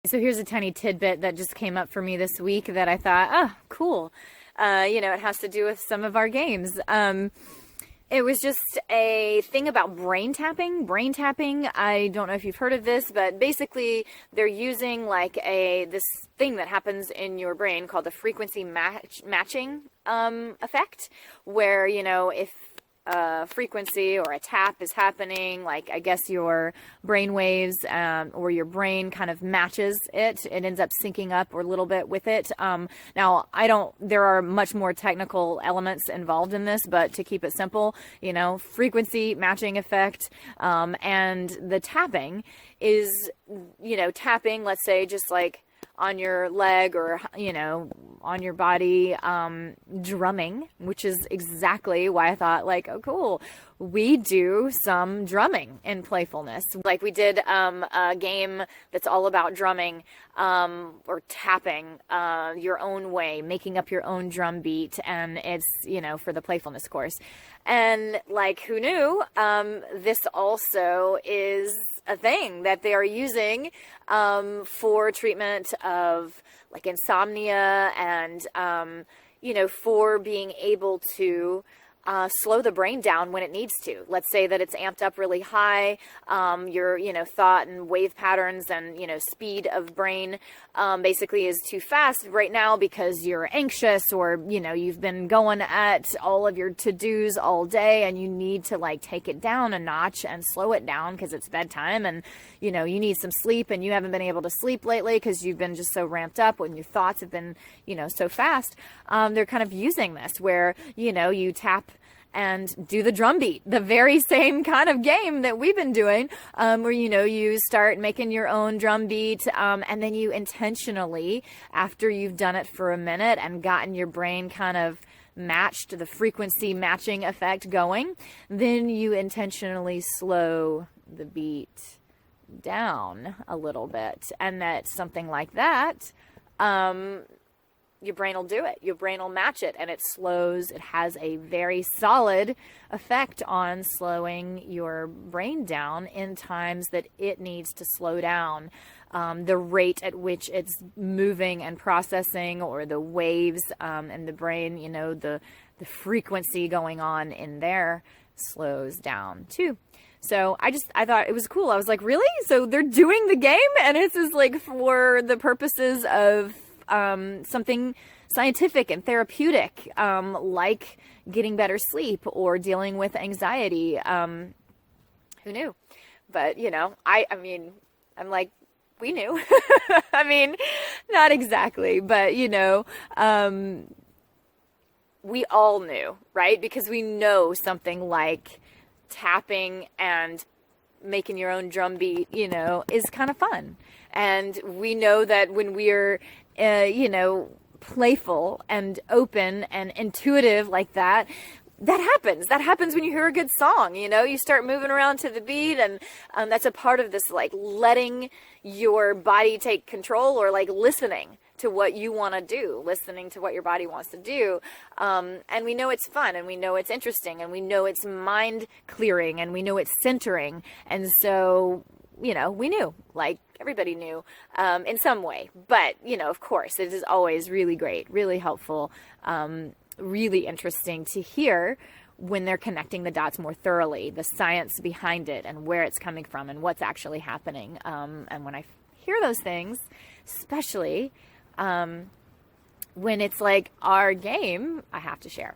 So here's a tiny tidbit that just came up for me this week that I thought, oh, cool. It has to do with some of our games. It was just a thing about brain tapping. Brain tapping, I don't know if you've heard of this, but basically they're using like this thing that happens in your brain called the frequency matching effect, where, if frequency or a tap is happening, like I guess your brain waves or your brain kind of matches it. It ends up syncing up or a little bit with it. Now, there are much more technical elements involved in this, but to keep it simple, frequency matching effect and the tapping is, tapping, let's say, just like on your leg or, on your body, drumming, which is exactly why I thought like, oh, cool. We do some drumming in playfulness. Like we did a game that's all about drumming or tapping your own way, making up your own drum beat. And it's, for the playfulness course. And like, who knew? This also is a thing that they are using for treatment of like insomnia and, for being able to slow the brain down when it needs to. Let's say that it's amped up really high, your, thought and wave patterns and, speed of brain basically is too fast right now because you're anxious or, you've been going at all of your to-dos all day and you need to like take it down a notch and slow it down because it's bedtime and, you need some sleep and you haven't been able to sleep lately because you've been just so ramped up when your thoughts have been, so fast. They're kind of using this where, you tap and do the drum beat, the very same kind of game that we've been doing, where, you start making your own drum beat, and then you intentionally, after you've done it for a minute and gotten your brain kind of matched, the frequency matching effect going, then you intentionally slow the beat down a little bit. And that something like that, your brain will do it. Your brain will match it and it slows. It has a very solid effect on slowing your brain down in times that it needs to slow down. The rate at which it's moving and processing or the waves in the brain, the frequency going on in there slows down too. So I thought it was cool. I was like, really? So they're doing the game and it's just like for the purposes of something scientific and therapeutic, like getting better sleep or dealing with anxiety. Who knew? But, I mean, I'm like, we knew. I mean, not exactly, but, we all knew, right? Because we know something like tapping and making your own drum beat, is kind of fun. And we know that when we're, playful and open and intuitive like that, that happens. That happens when you hear a good song, you start moving around to the beat and that's a part of this, like letting your body take control or like listening to what you want to do, listening to what your body wants to do. And we know it's fun and we know it's interesting and we know it's mind clearing and we know it's centering. And so, we knew, like everybody knew in some way. But, of course, it is always really great, really helpful, really interesting to hear when they're connecting the dots more thoroughly, the science behind it and where it's coming from and what's actually happening. And when I hear those things, especially when it's like our game, I have to share.